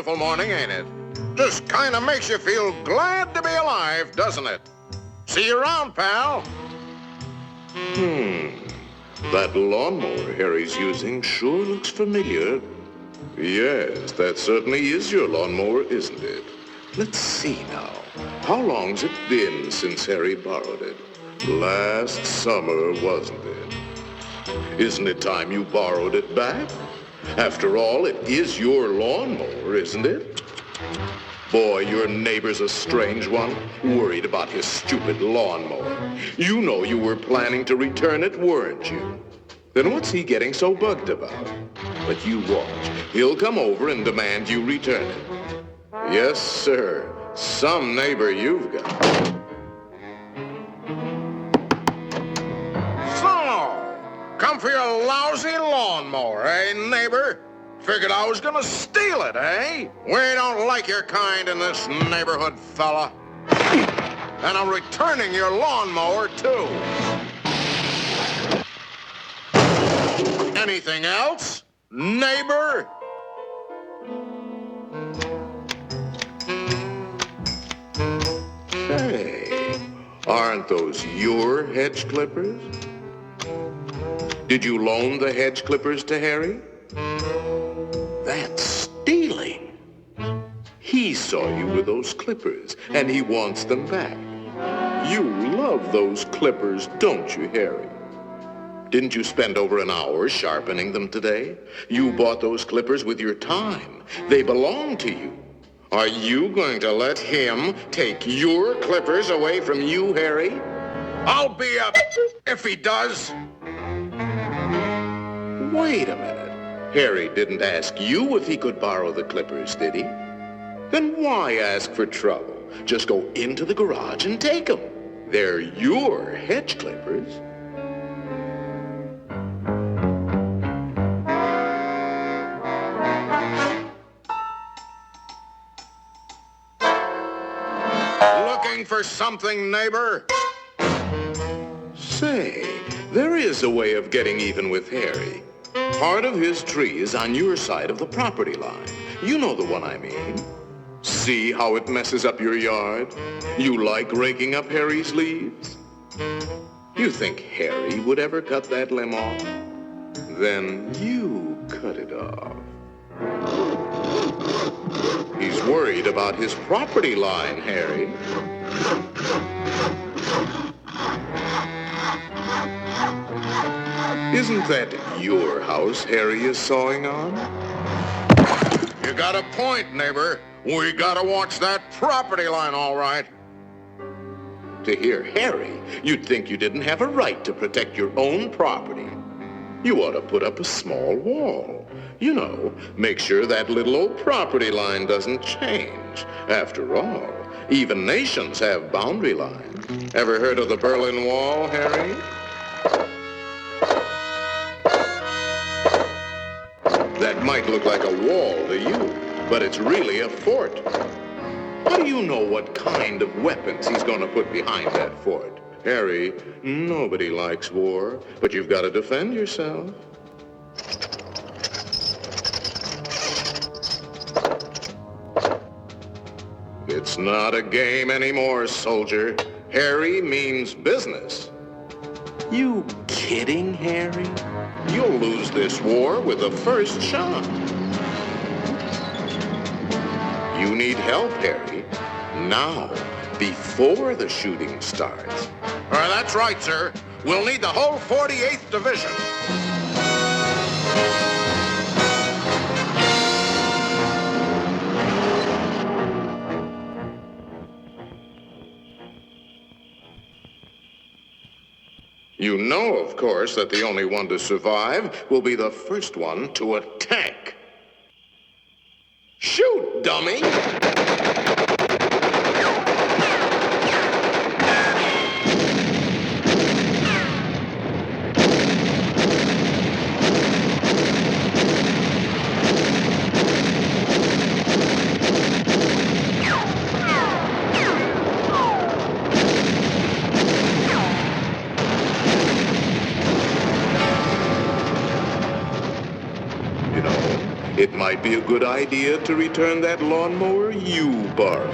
beautiful morning, ain't it? Just kind of makes you feel glad to be alive, doesn't it? See you around, pal. That lawnmower Harry's using sure looks familiar. Yes, that certainly is your lawnmower, isn't it? Let's see now. How long's it been since Harry borrowed it? Last summer, wasn't it? Isn't it time you borrowed it back? After all, it is your lawnmower, isn't it? Boy, your neighbor's a strange one, worried about his stupid lawnmower. You know you were planning to return it, weren't you? Then what's he getting so bugged about? But you watch. He'll come over and demand you return it. Yes, sir. Some neighbor you've got. So, come for your lousy lawnmower, eh, neighbor? Figured I was gonna steal it, eh? We don't like your kind in this neighborhood, fella. And I'm returning your lawnmower, too. Anything else, neighbor? Hey, aren't those your hedge clippers? Did you loan the hedge clippers to Harry? That's stealing. He saw you with those clippers, and he wants them back. You love those clippers, don't you, Harry? Didn't you spend over an hour sharpening them today? You bought those clippers with your time. They belong to you. Are you going to let him take your clippers away from you, Harry? I'll be up if he does. Wait a minute. Harry didn't ask you if he could borrow the clippers, did he? Then why ask for trouble? Just go into the garage and take them. They're your hedge clippers. Looking for something, neighbor? Say, there is a way of getting even with Harry. Part of his tree is on your side of the property line. You know the one I mean. See how it messes up your yard? You like raking up Harry's leaves? You think Harry would ever cut that limb off? Then you cut it off. He's worried about his property line, Harry. Isn't that your house Harry is sawing on? You got a point, neighbor. We gotta watch that property line, all right. To hear Harry, you'd think you didn't have a right to protect your own property. You ought to put up a small wall. You know, make sure that little old property line doesn't change. After all, even nations have boundary lines. Ever heard of the Berlin Wall, Harry? That might look like a wall to you, but it's really a fort. How do you know what kind of weapons he's going to put behind that fort? Harry, nobody likes war, but you've got to defend yourself. It's not a game anymore, soldier. Harry means business. You kidding, Harry? You'll lose this war with the first shot. You need help, Harry. Now, before the shooting starts. That's right, sir. We'll need the whole 48th Division. You know, of course, that the only one to survive will be the first one to attack. Shoot, dummy! You know, it might be a good idea to return that lawnmower you borrowed.